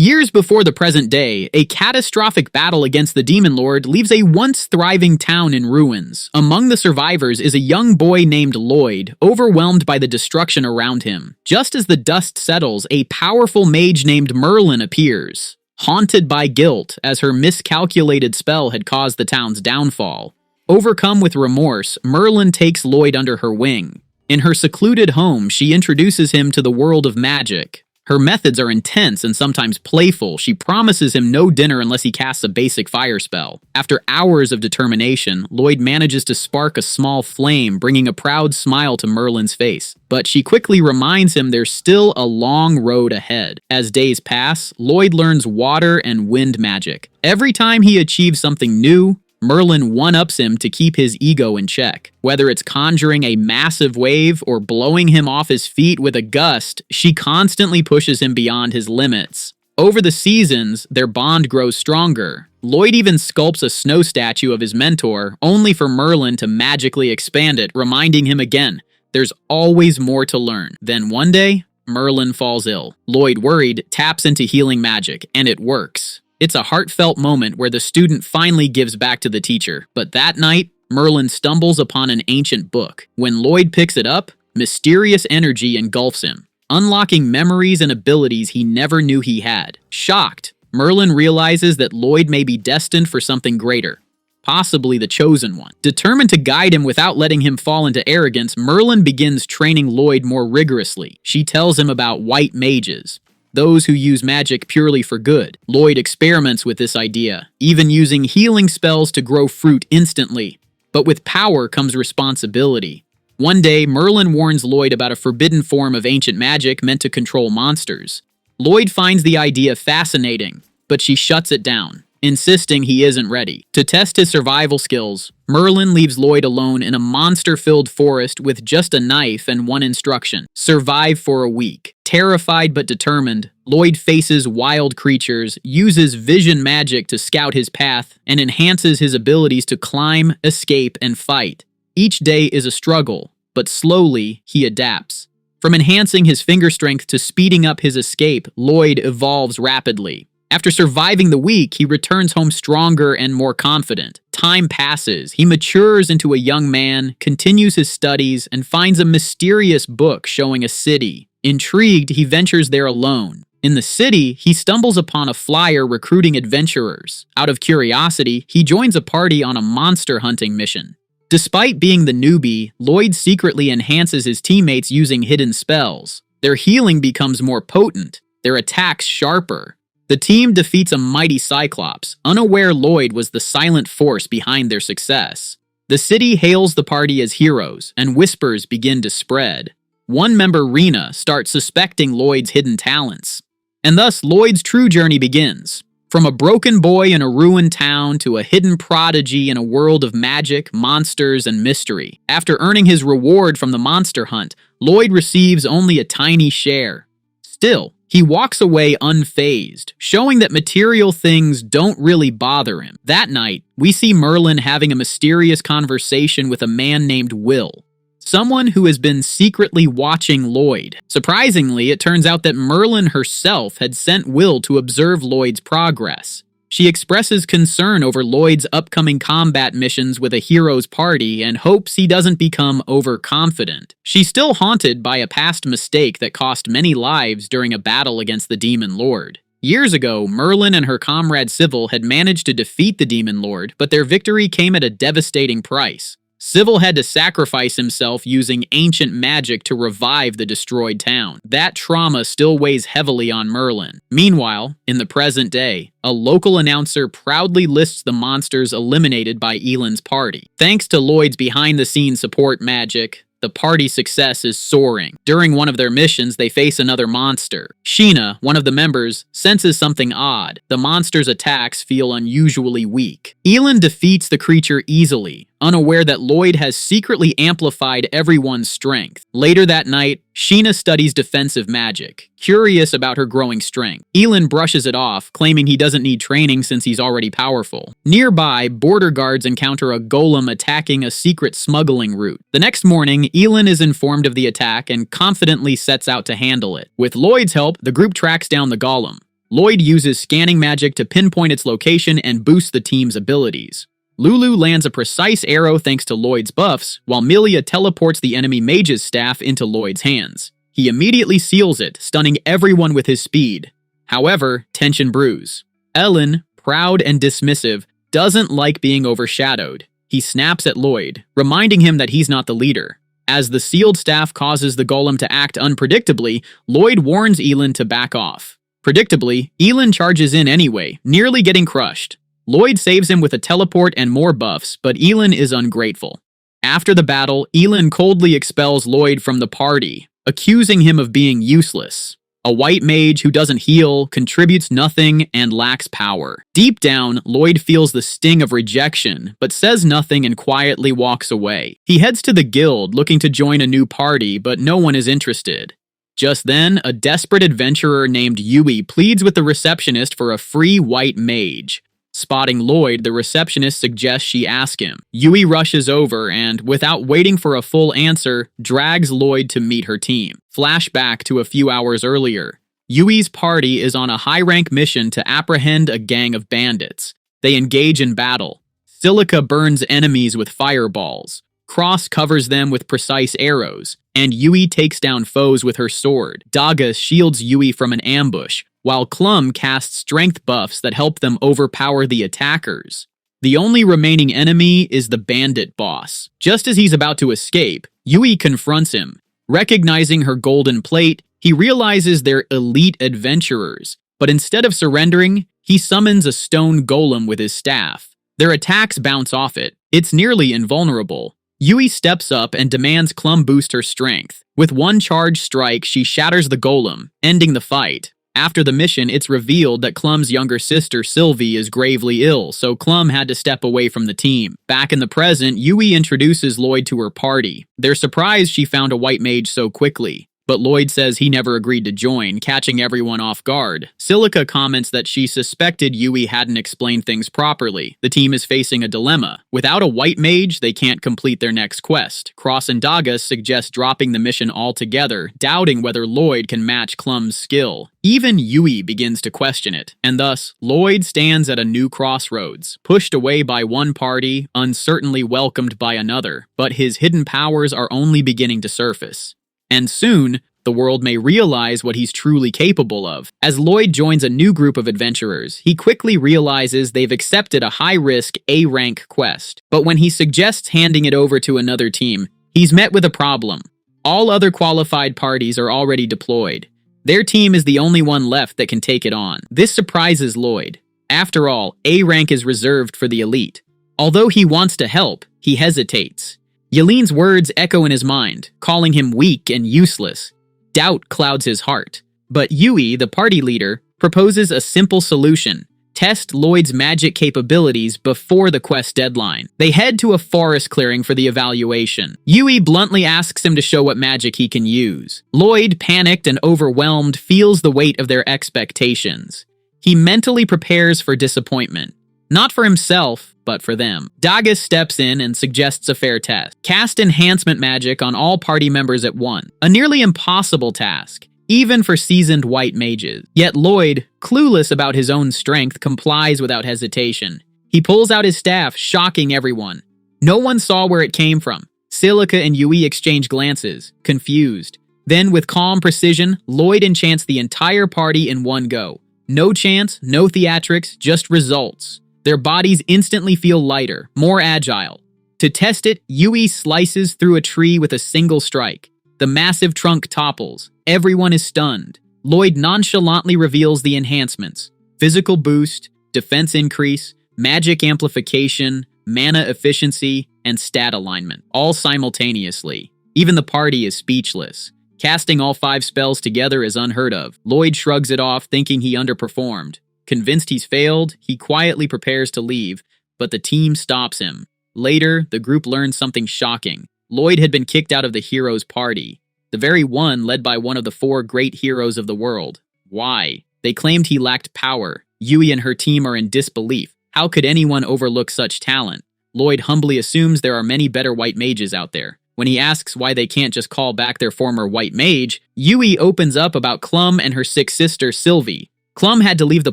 Years before the present day, a catastrophic battle against the Demon Lord leaves a once thriving town in ruins. Among the survivors is a young boy named Lloyd, overwhelmed by the destruction around him. Just as the dust settles, a powerful mage named Merlin appears, haunted by guilt as her miscalculated spell had caused the town's downfall. Overcome with remorse, Merlin takes Lloyd under her wing. In her secluded home, she introduces him to the world of magic. Her methods are intense and sometimes playful. She promises him no dinner unless he casts a basic fire spell. After hours of determination, Lloyd manages to spark a small flame, bringing a proud smile to Merlin's face. But she quickly reminds him there's still a long road ahead. As days pass, Lloyd learns water and wind magic. Every time he achieves something new, Merlin one-ups him to keep his ego in check. Whether it's conjuring a massive wave or blowing him off his feet with a gust, she constantly pushes him beyond his limits. Over the seasons, their bond grows stronger. Lloyd even sculpts a snow statue of his mentor, only for Merlin to magically expand it, reminding him again, there's always more to learn. Then one day, Merlin falls ill. Lloyd, worried, taps into healing magic, and it works. It's a heartfelt moment where the student finally gives back to the teacher. But that night, Merlin stumbles upon an ancient book. When Lloyd picks it up, mysterious energy engulfs him, unlocking memories and abilities he never knew he had. Shocked, Merlin realizes that Lloyd may be destined for something greater, possibly the chosen one. Determined to guide him without letting him fall into arrogance, Merlin begins training Lloyd more rigorously. She tells him about white mages, those who use magic purely for good. Lloyd experiments with this idea, even using healing spells to grow fruit instantly. But with power comes responsibility. One day, Merlin warns Lloyd about a forbidden form of ancient magic meant to control monsters. Lloyd finds the idea fascinating, but she shuts it down, insisting he isn't ready. To test his survival skills, Merlin leaves Lloyd alone in a monster-filled forest with just a knife and one instruction: survive for a week. Terrified but determined, Lloyd faces wild creatures, uses vision magic to scout his path, and enhances his abilities to climb, escape, and fight. Each day is a struggle, but slowly he adapts. From enhancing his finger strength to speeding up his escape, Lloyd evolves rapidly. After surviving the week, he returns home stronger and more confident. Time passes. He matures into a young man, continues his studies, and finds a mysterious book showing a city. Intrigued, he ventures there alone. In the city, he stumbles upon a flyer recruiting adventurers. Out of curiosity, he joins a party on a monster hunting mission. Despite being the newbie, Lloyd secretly enhances his teammates using hidden spells. Their healing becomes more potent, their attacks sharper. The team defeats a mighty Cyclops. Unaware, Lloyd was the silent force behind their success. The city hails the party as heroes, and whispers begin to spread. One member, Rena, starts suspecting Lloyd's hidden talents. And thus, Lloyd's true journey begins. From a broken boy in a ruined town to a hidden prodigy in a world of magic, monsters, and mystery. After earning his reward from the monster hunt, Lloyd receives only a tiny share. Still, he walks away unfazed, showing that material things don't really bother him. That night, we see Merlin having a mysterious conversation with a man named Will, someone who has been secretly watching Lloyd. Surprisingly, it turns out that Merlin herself had sent Will to observe Lloyd's progress. She expresses concern over Lloyd's upcoming combat missions with a hero's party and hopes he doesn't become overconfident. She's still haunted by a past mistake that cost many lives during a battle against the Demon Lord. Years ago, Merlin and her comrade Civil had managed to defeat the Demon Lord, but their victory came at a devastating price. Civil had to sacrifice himself using ancient magic to revive the destroyed town. That trauma still weighs heavily on Merlin. Meanwhile, in the present day, a local announcer proudly lists the monsters eliminated by Elan's party. Thanks to Lloyd's behind-the-scenes support magic, the party's success is soaring. During one of their missions, they face another monster. Sheena, one of the members, senses something odd. The monster's attacks feel unusually weak. Elan defeats the creature easily, unaware that Lloyd has secretly amplified everyone's strength. Later that night, Sheena studies defensive magic, curious about her growing strength. Elan brushes it off, claiming he doesn't need training since he's already powerful. Nearby, border guards encounter a golem attacking a secret smuggling route. The next morning, Elan is informed of the attack and confidently sets out to handle it. With Lloyd's help, the group tracks down the golem. Lloyd uses scanning magic to pinpoint its location and boost the team's abilities. Lulu lands a precise arrow thanks to Lloyd's buffs, while Milia teleports the enemy mage's staff into Lloyd's hands. He immediately seals it, stunning everyone with his speed. However, tension brews. Ellen, proud and dismissive, doesn't like being overshadowed. He snaps at Lloyd, reminding him that he's not the leader. As the sealed staff causes the golem to act unpredictably, Lloyd warns Elin to back off. Predictably, Elin charges in anyway, nearly getting crushed. Lloyd saves him with a teleport and more buffs, but Elin is ungrateful. After the battle, Elin coldly expels Lloyd from the party, accusing him of being useless. A white mage who doesn't heal, contributes nothing, and lacks power. Deep down, Lloyd feels the sting of rejection, but says nothing and quietly walks away. He heads to the guild, looking to join a new party, but no one is interested. Just then, a desperate adventurer named Yui pleads with the receptionist for a free white mage. Spotting Lloyd, the receptionist suggests she ask him. Yui rushes over and, without waiting for a full answer, drags Lloyd to meet her team. Flashback to a few hours earlier. Yui's party is on a high-rank mission to apprehend a gang of bandits. They engage in battle. Silica burns enemies with fireballs. Cross covers them with precise arrows, and Yui takes down foes with her sword. Daga shields Yui from an ambush, while Clum casts strength buffs that help them overpower the attackers. The only remaining enemy is the bandit boss. Just as he's about to escape, Yui confronts him. Recognizing her golden plate, he realizes they're elite adventurers, but instead of surrendering, he summons a stone golem with his staff. Their attacks bounce off it. It's nearly invulnerable. Yui steps up and demands Clum boost her strength. With one charge strike, she shatters the golem, ending the fight. After the mission, it's revealed that Clum's younger sister, Sylvie, is gravely ill, so Clum had to step away from the team. Back in the present, Yui introduces Lloyd to her party. They're surprised she found a white mage so quickly, but Lloyd says he never agreed to join, catching everyone off guard. Silica comments that she suspected Yui hadn't explained things properly. The team is facing a dilemma. Without a white mage, they can't complete their next quest. Cross and Daga suggest dropping the mission altogether, doubting whether Lloyd can match Clum's skill. Even Yui begins to question it, and thus, Lloyd stands at a new crossroads, pushed away by one party, uncertainly welcomed by another, but his hidden powers are only beginning to surface. And soon, the world may realize what he's truly capable of. As Lloyd joins a new group of adventurers, he quickly realizes they've accepted a high-risk A-rank quest. But when he suggests handing it over to another team, he's met with a problem. All other qualified parties are already deployed. Their team is the only one left that can take it on. This surprises Lloyd. After all, A-rank is reserved for the elite. Although he wants to help, he hesitates. Yelene's words echo in his mind, calling him weak and useless. Doubt clouds his heart. But Yui, the party leader, proposes a simple solution. Test Lloyd's magic capabilities before the quest deadline. They head to a forest clearing for the evaluation. Yui bluntly asks him to show what magic he can use. Lloyd, panicked and overwhelmed, feels the weight of their expectations. He mentally prepares for disappointment. Not for himself, but for them. Daga steps in and suggests a fair test. Cast enhancement magic on all party members at once. A nearly impossible task, even for seasoned white mages. Yet Lloyd, clueless about his own strength, complies without hesitation. He pulls out his staff, shocking everyone. No one saw where it came from. Silica and Yui exchange glances, confused. Then, with calm precision, Lloyd enchants the entire party in one go. No chance, no theatrics, just results. Their bodies instantly feel lighter, more agile. To test it, Yui slices through a tree with a single strike. The massive trunk topples. Everyone is stunned. Lloyd nonchalantly reveals the enhancements: physical boost, defense increase, magic amplification, mana efficiency, and stat alignment, all simultaneously. Even the party is speechless. Casting all 5 spells together is unheard of. Lloyd shrugs it off, thinking he underperformed. Convinced he's failed, he quietly prepares to leave, but the team stops him. Later, the group learns something shocking. Lloyd had been kicked out of the heroes' party, the very one led by one of the 4 great heroes of the world. Why? They claimed he lacked power. Yui and her team are in disbelief. How could anyone overlook such talent? Lloyd humbly assumes there are many better white mages out there. When he asks why they can't just call back their former white mage, Yui opens up about Clum and her sick sister, Sylvie. Clum had to leave the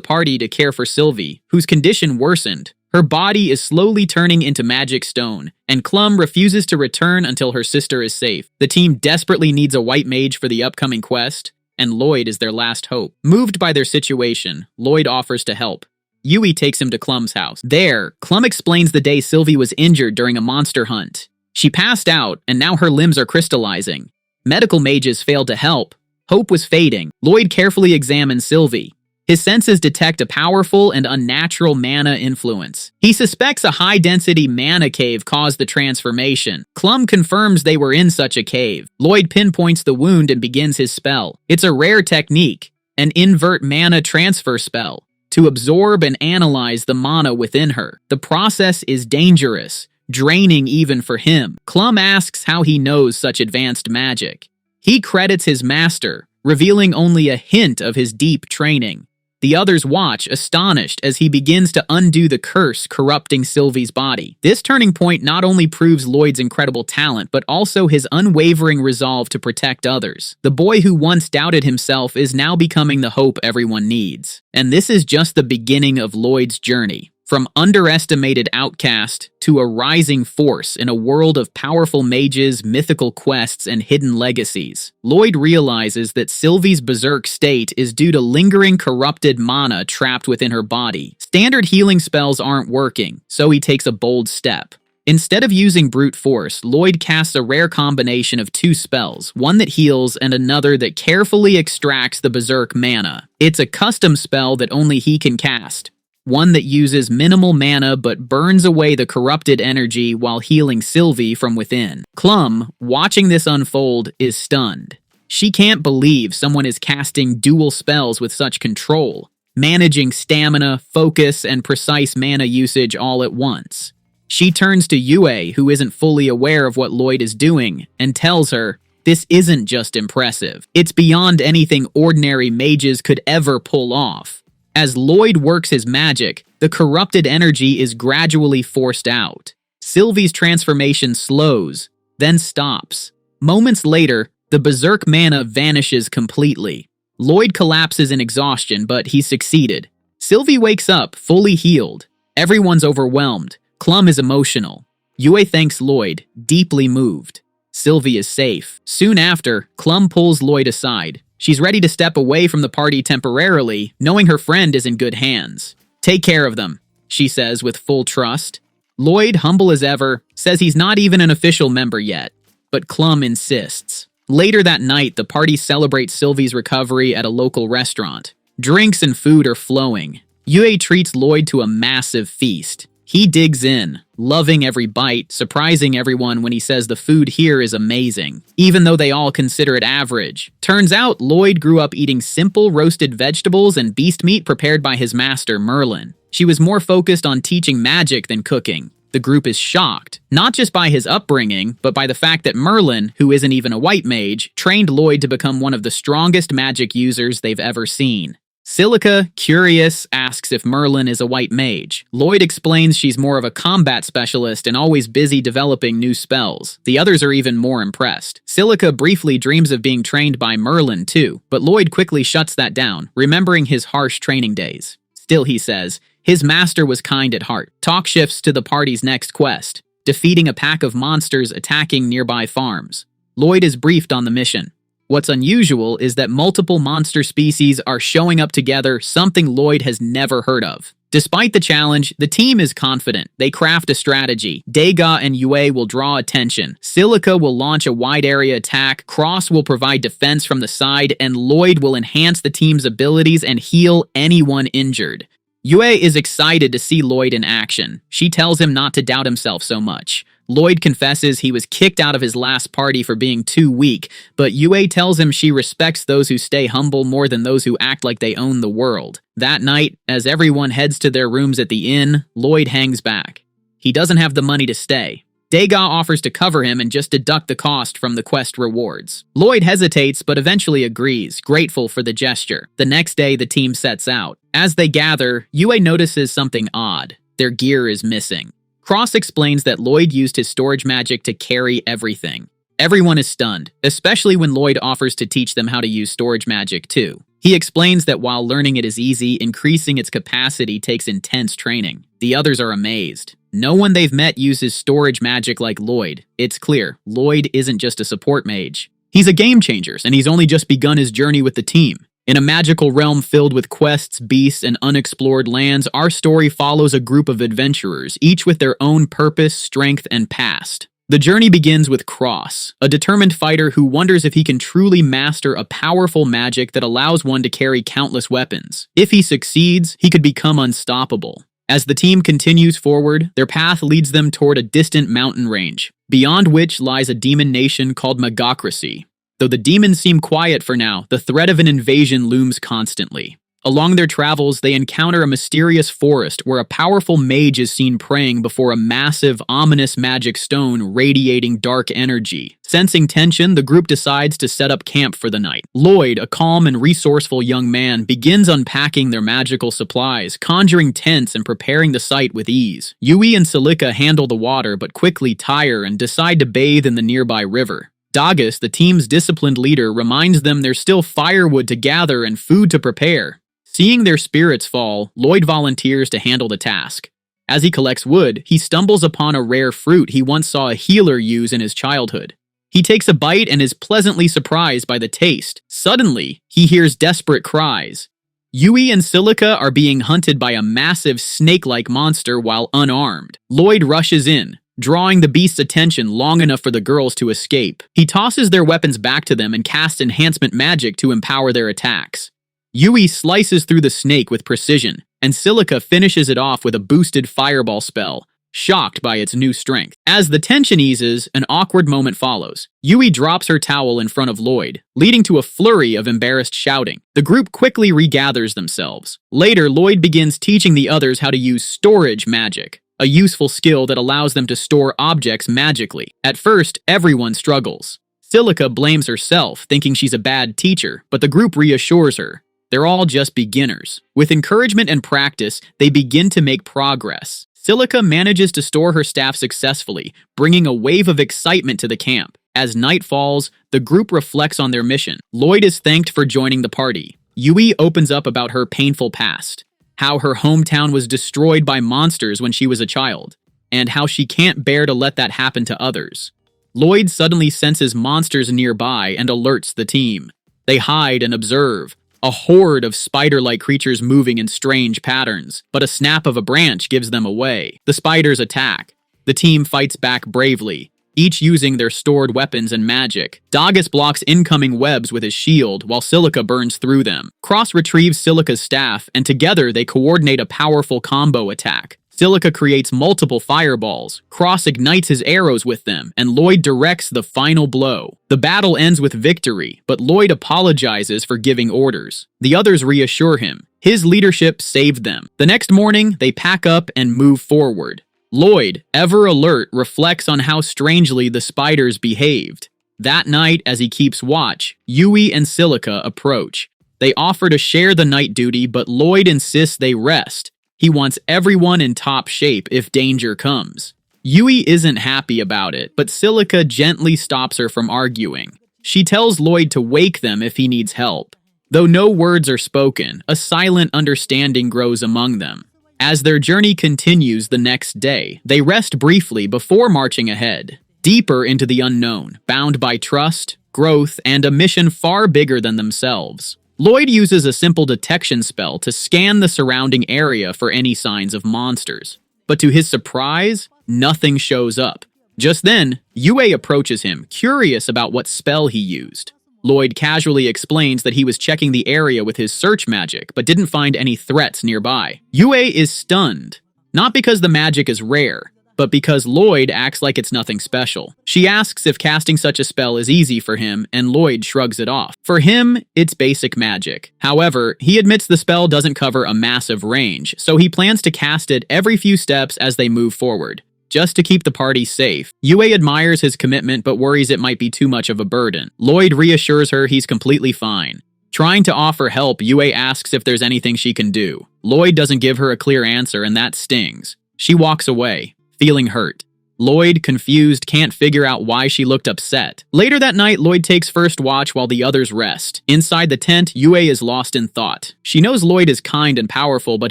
party to care for Sylvie, whose condition worsened. Her body is slowly turning into magic stone, and Clum refuses to return until her sister is safe. The team desperately needs a white mage for the upcoming quest, and Lloyd is their last hope. Moved by their situation, Lloyd offers to help. Yui takes him to Clum's house. There, Clum explains the day Sylvie was injured during a monster hunt. She passed out, and now her limbs are crystallizing. Medical mages failed to help. Hope was fading. Lloyd carefully examines Sylvie. His senses detect a powerful and unnatural mana influence. He suspects a high-density mana cave caused the transformation. Clum confirms they were in such a cave. Lloyd pinpoints the wound and begins his spell. It's a rare technique, an invert mana transfer spell, to absorb and analyze the mana within her. The process is dangerous, draining even for him. Clum asks how he knows such advanced magic. He credits his master, revealing only a hint of his deep training. The others watch, astonished, as he begins to undo the curse corrupting Sylvie's body. This turning point not only proves Lloyd's incredible talent, but also his unwavering resolve to protect others. The boy who once doubted himself is now becoming the hope everyone needs. And this is just the beginning of Lloyd's journey. From underestimated outcast to a rising force in a world of powerful mages, mythical quests, and hidden legacies, Lloyd realizes that Sylvie's berserk state is due to lingering corrupted mana trapped within her body. Standard healing spells aren't working, so he takes a bold step. Instead of using brute force, Lloyd casts a rare combination of two spells, one that heals and another that carefully extracts the berserk mana. It's a custom spell that only he can cast. One that uses minimal mana but burns away the corrupted energy while healing Sylvie from within. Clum, watching this unfold, is stunned. She can't believe someone is casting dual spells with such control, managing stamina, focus, and precise mana usage all at once. She turns to Yui, who isn't fully aware of what Lloyd is doing, and tells her, "This isn't just impressive. It's beyond anything ordinary mages could ever pull off." As Lloyd works his magic, the corrupted energy is gradually forced out. Sylvie's transformation slows, then stops. Moments later, the berserk mana vanishes completely. Lloyd collapses in exhaustion, but he succeeded. Sylvie wakes up, fully healed. Everyone's overwhelmed. Clum is emotional. Yui thanks Lloyd, deeply moved. Sylvie is safe. Soon after, Clum pulls Lloyd aside. She's ready to step away from the party temporarily, knowing her friend is in good hands. "Take care of them," she says with full trust. Lloyd, humble as ever, says he's not even an official member yet, but Clum insists. Later that night, the party celebrates Sylvie's recovery at a local restaurant. Drinks and food are flowing. Yui treats Lloyd to a massive feast. He digs in, loving every bite, surprising everyone when he says the food here is amazing, even though they all consider it average. Turns out Lloyd grew up eating simple roasted vegetables and beast meat prepared by his master, Merlin. She was more focused on teaching magic than cooking. The group is shocked, not just by his upbringing, but by the fact that Merlin, who isn't even a white mage, trained Lloyd to become one of the strongest magic users they've ever seen. Silica, curious, asks if Merlin is a white mage. Lloyd explains she's more of a combat specialist and always busy developing new spells. The others are even more impressed. Silica briefly dreams of being trained by Merlin too, but Lloyd quickly shuts that down, remembering his harsh training days. Still, he says, his master was kind at heart. Talk shifts to the party's next quest, defeating a pack of monsters attacking nearby farms. Lloyd is briefed on the mission. What's unusual is that multiple monster species are showing up together, something Lloyd has never heard of. Despite the challenge, the team is confident. They craft a strategy. Dega and Yue will draw attention. Silica will launch a wide-area attack, Cross will provide defense from the side, and Lloyd will enhance the team's abilities and heal anyone injured. Yue is excited to see Lloyd in action. She tells him not to doubt himself so much. Lloyd confesses he was kicked out of his last party for being too weak, but Yue tells him she respects those who stay humble more than those who act like they own the world. That night, as everyone heads to their rooms at the inn, Lloyd hangs back. He doesn't have the money to stay. Dega offers to cover him and just deduct the cost from the quest rewards. Lloyd hesitates but eventually agrees, grateful for the gesture. The next day, the team sets out. As they gather, Yue notices something odd. Their gear is missing. Cross explains that Lloyd used his storage magic to carry everything. Everyone is stunned, especially when Lloyd offers to teach them how to use storage magic too. He explains that while learning it is easy, increasing its capacity takes intense training. The others are amazed. No one they've met uses storage magic like Lloyd. It's clear, Lloyd isn't just a support mage. He's a game changer, and he's only just begun his journey with the team. In a magical realm filled with quests, beasts, and unexplored lands, our story follows a group of adventurers, each with their own purpose, strength, and past. The journey begins with Cross, a determined fighter who wonders if he can truly master a powerful magic that allows one to carry countless weapons. If he succeeds, he could become unstoppable. As the team continues forward, their path leads them toward a distant mountain range, beyond which lies a demon nation called Magocracy. Though the demons seem quiet for now, the threat of an invasion looms constantly. Along their travels, they encounter a mysterious forest where a powerful mage is seen praying before a massive, ominous magic stone radiating dark energy. Sensing tension, the group decides to set up camp for the night. Lloyd, a calm and resourceful young man, begins unpacking their magical supplies, conjuring tents and preparing the site with ease. Yui and Celica handle the water but quickly tire and decide to bathe in the nearby river. Dagus, the team's disciplined leader, reminds them there's still firewood to gather and food to prepare. Seeing their spirits fall, Lloyd volunteers to handle the task. As he collects wood, he stumbles upon a rare fruit he once saw a healer use in his childhood. He takes a bite and is pleasantly surprised by the taste. Suddenly, he hears desperate cries. Yui and Celica are being hunted by a massive snake-like monster while unarmed. Lloyd rushes in, drawing the beast's attention long enough for the girls to escape. He tosses their weapons back to them and casts enhancement magic to empower their attacks. Yui slices through the snake with precision, and Celica finishes it off with a boosted fireball spell, shocked by its new strength. As the tension eases, an awkward moment follows. Yui drops her towel in front of Lloyd, leading to a flurry of embarrassed shouting. The group quickly regathers themselves. Later, Lloyd begins teaching the others how to use storage magic, a useful skill that allows them to store objects magically. At first, everyone struggles. Celica blames herself, thinking she's a bad teacher, but the group reassures her. They're all just beginners. With encouragement and practice, they begin to make progress. Celica manages to store her staff successfully, bringing a wave of excitement to the camp. As night falls, the group reflects on their mission. Lloyd is thanked for joining the party. Yui opens up about her painful past, how her hometown was destroyed by monsters when she was a child, and how she can't bear to let that happen to others. Lloyd suddenly senses monsters nearby and alerts the team. They hide and observe, a horde of spider-like creatures moving in strange patterns, but a snap of a branch gives them away. The spiders attack. The team fights back bravely, each using their stored weapons and magic. Dagus blocks incoming webs with his shield, while Celica burns through them. Cross retrieves Celica's staff, and together they coordinate a powerful combo attack. Celica creates multiple fireballs, Cross ignites his arrows with them, and Lloyd directs the final blow. The battle ends with victory, but Lloyd apologizes for giving orders. The others reassure him. His leadership saved them. The next morning, they pack up and move forward. Lloyd, ever alert, reflects on how strangely the spiders behaved. That night, as he keeps watch, Yui and Celica approach. They offer to share the night duty, but Lloyd insists they rest. He wants everyone in top shape if danger comes. Yui isn't happy about it, but Celica gently stops her from arguing. She tells Lloyd to wake them if he needs help. Though no words are spoken, a silent understanding grows among them. As their journey continues the next day, they rest briefly before marching ahead, deeper into the unknown, bound by trust, growth, and a mission far bigger than themselves. Lloyd uses a simple detection spell to scan the surrounding area for any signs of monsters. But to his surprise, nothing shows up. Just then, Yui approaches him, curious about what spell he used. Lloyd casually explains that he was checking the area with his search magic, but didn't find any threats nearby. Yui is stunned, not because the magic is rare, but because Lloyd acts like it's nothing special. She asks if casting such a spell is easy for him, and Lloyd shrugs it off. For him, it's basic magic. However, he admits the spell doesn't cover a massive range, so he plans to cast it every few steps as they move forward, just to keep the party safe. Yui admires his commitment but worries it might be too much of a burden. Lloyd reassures her he's completely fine. Trying to offer help, Yui asks if there's anything she can do. Lloyd doesn't give her a clear answer, and that stings. She walks away, feeling hurt. Lloyd, confused, can't figure out why she looked upset. Later that night, Lloyd takes first watch while the others rest. Inside the tent, Yue is lost in thought. She knows Lloyd is kind and powerful, but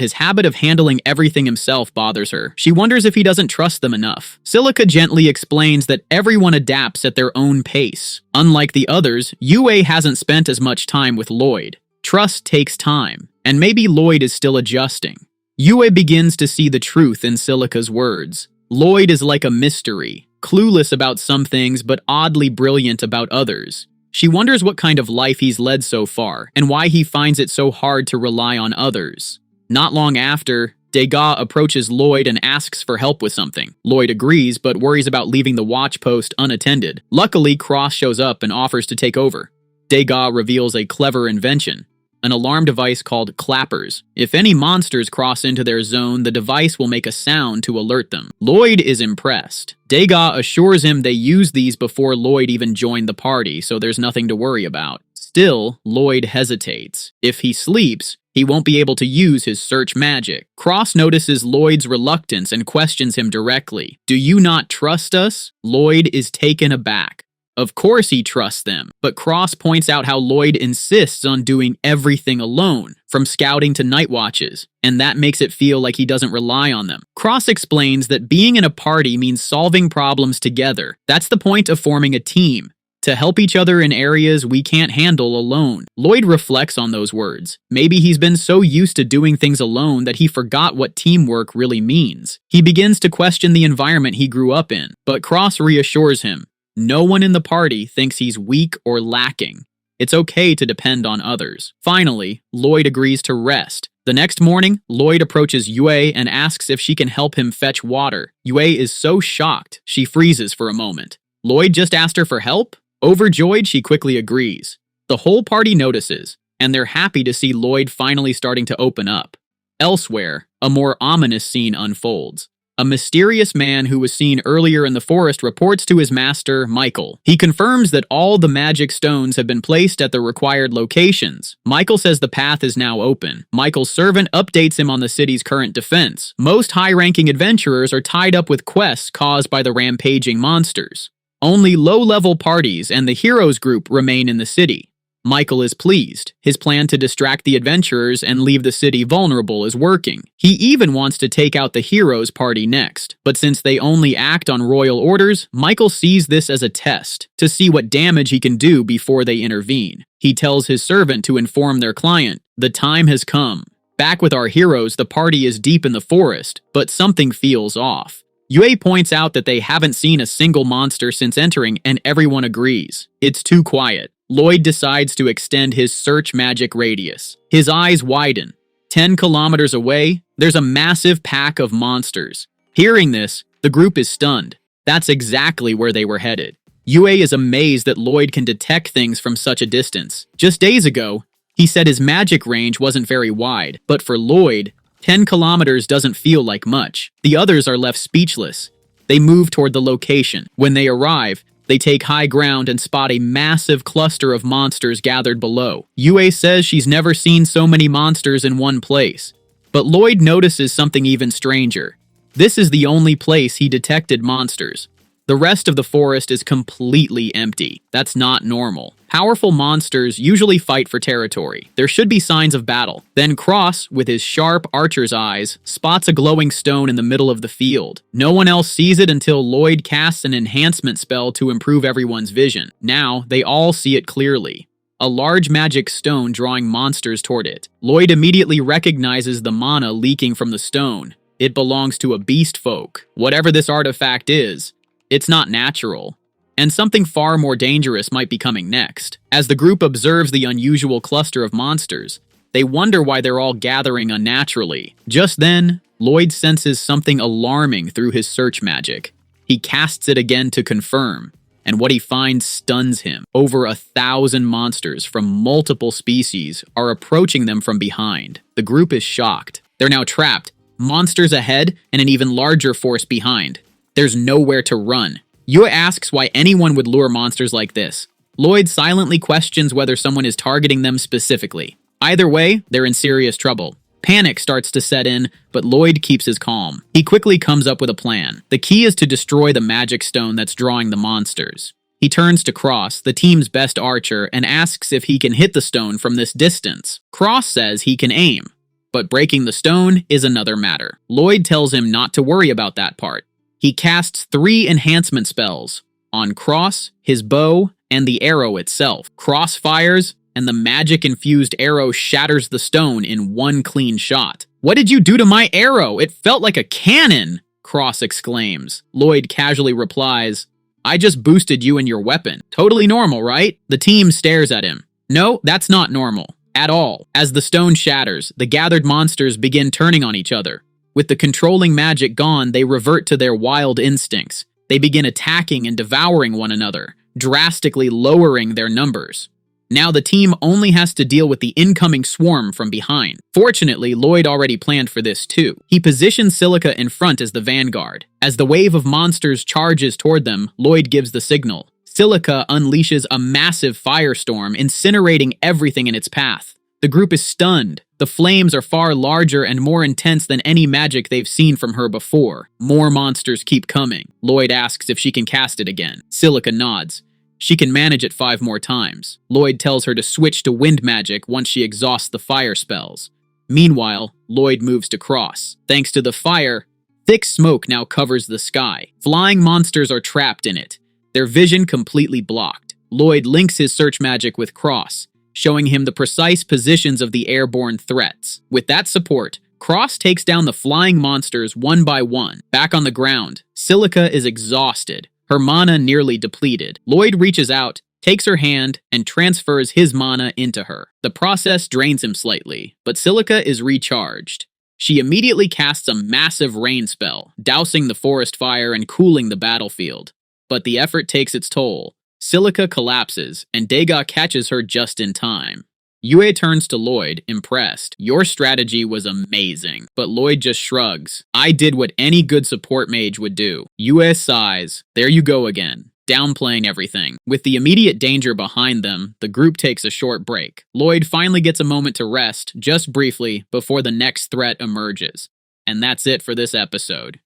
his habit of handling everything himself bothers her. She wonders if he doesn't trust them enough. Silica gently explains that everyone adapts at their own pace. Unlike the others, Yue hasn't spent as much time with Lloyd. Trust takes time, and maybe Lloyd is still adjusting. Yue begins to see the truth in Silica's words. Lloyd is like a mystery, clueless about some things but oddly brilliant about others. She wonders what kind of life he's led so far, and why he finds it so hard to rely on others. Not long after, Degas approaches Lloyd and asks for help with something. Lloyd agrees, but worries about leaving the watch post unattended. Luckily, Cross shows up and offers to take over. Degas reveals a clever invention, an alarm device called clappers. If any monsters cross into their zone, the device will make a sound to alert them. Lloyd is impressed. Degas assures him they used these before Lloyd even joined the party, so there's nothing to worry about. Still, Lloyd hesitates. If he sleeps, he won't be able to use his search magic. Cross notices Lloyd's reluctance and questions him directly. "Do you not trust us?" Lloyd is taken aback. Of course he trusts them, but Cross points out how Lloyd insists on doing everything alone, from scouting to night watches, and that makes it feel like he doesn't rely on them. Cross explains that being in a party means solving problems together. That's the point of forming a team, to help each other in areas we can't handle alone. Lloyd reflects on those words. Maybe he's been so used to doing things alone that he forgot what teamwork really means. He begins to question the environment he grew up in, but Cross reassures him. No one in the party thinks he's weak or lacking. It's okay to depend on others. Finally, Lloyd agrees to rest. The next morning, Lloyd approaches Yue and asks if she can help him fetch water. Yue is so shocked, she freezes for a moment. Lloyd just asked her for help? Overjoyed, she quickly agrees. The whole party notices, and they're happy to see Lloyd finally starting to open up. Elsewhere, a more ominous scene unfolds. A mysterious man who was seen earlier in the forest reports to his master, Michael. He confirms that all the magic stones have been placed at the required locations. Michael says the path is now open. Michael's servant updates him on the city's current defense. Most high-ranking adventurers are tied up with quests caused by the rampaging monsters. Only low-level parties and the heroes group remain in the city. Michael is pleased. His plan to distract the adventurers and leave the city vulnerable is working. He even wants to take out the heroes party next. But since they only act on royal orders, Michael sees this as a test, to see what damage he can do before they intervene. He tells his servant to inform their client, "The time has come." Back with our heroes, the party is deep in the forest, but something feels off. Yue points out that they haven't seen a single monster since entering, and everyone agrees. It's too quiet. Lloyd decides to extend his search magic radius. His eyes widen. 10 kilometers away, there's a massive pack of monsters. Hearing this, the group is stunned. That's exactly where they were headed. Yue is amazed that Lloyd can detect things from such a distance. Just days ago, he said his magic range wasn't very wide, but for Lloyd, 10 kilometers doesn't feel like much. The others are left speechless. They move toward the location. When they arrive, they take high ground and spot a massive cluster of monsters gathered below. Yue says she's never seen so many monsters in one place. But Lloyd notices something even stranger. This is the only place he detected monsters. The rest of the forest is completely empty. That's not normal. Powerful monsters usually fight for territory. There should be signs of battle. Then Cross, with his sharp archer's eyes, spots a glowing stone in the middle of the field. No one else sees it until Lloyd casts an enhancement spell to improve everyone's vision. Now, they all see it clearly. A large magic stone drawing monsters toward it. Lloyd immediately recognizes the mana leaking from the stone. It belongs to a beast folk. Whatever this artifact is, it's not natural. And something far more dangerous might be coming next. As the group observes the unusual cluster of monsters, they wonder why they're all gathering unnaturally. Just then, Lloyd senses something alarming through his search magic. He casts it again to confirm, and what he finds stuns him. Over 1,000 monsters from multiple species are approaching them from behind. The group is shocked. They're now trapped, monsters ahead and an even larger force behind. There's nowhere to run. Yue asks why anyone would lure monsters like this. Lloyd silently questions whether someone is targeting them specifically. Either way, they're in serious trouble. Panic starts to set in, but Lloyd keeps his calm. He quickly comes up with a plan. The key is to destroy the magic stone that's drawing the monsters. He turns to Cross, the team's best archer, and asks if he can hit the stone from this distance. Cross says he can aim, but breaking the stone is another matter. Lloyd tells him not to worry about that part. He casts 3 enhancement spells on Cross, his bow, and the arrow itself. Cross fires, and the magic-infused arrow shatters the stone in one clean shot. "What did you do to my arrow? It felt like a cannon!" Cross exclaims. Lloyd casually replies, "I just boosted you and your weapon. Totally normal, right?" The team stares at him. No, that's not normal. At all. As the stone shatters, the gathered monsters begin turning on each other. With the controlling magic gone, they revert to their wild instincts. They begin attacking and devouring one another, drastically lowering their numbers. Now the team only has to deal with the incoming swarm from behind. Fortunately, Lloyd already planned for this too. He positions Silica in front as the vanguard. As the wave of monsters charges toward them, Lloyd gives the signal. Silica unleashes a massive firestorm, incinerating everything in its path. The group is stunned. The flames are far larger and more intense than any magic they've seen from her before. More monsters keep coming. Lloyd asks if she can cast it again. Silica nods. She can manage it 5 more times. Lloyd tells her to switch to wind magic once she exhausts the fire spells. Meanwhile, Lloyd moves to Cross. Thanks to the fire, thick smoke now covers the sky. Flying monsters are trapped in it, their vision completely blocked. Lloyd links his search magic with Cross, showing him the precise positions of the airborne threats. With that support, Cross takes down the flying monsters one by one. Back on the ground, Silica is exhausted, her mana nearly depleted. Lloyd reaches out, takes her hand, and transfers his mana into her. The process drains him slightly, but Silica is recharged. She immediately casts a massive rain spell, dousing the forest fire and cooling the battlefield. But the effort takes its toll. Silica collapses, and Dega catches her just in time. Yue turns to Lloyd, impressed. "Your strategy was amazing." But Lloyd just shrugs. "I did what any good support mage would do." Yue sighs. There you go again, downplaying everything. With the immediate danger behind them, the group takes a short break. Lloyd finally gets a moment to rest, just briefly, before the next threat emerges. And that's it for this episode.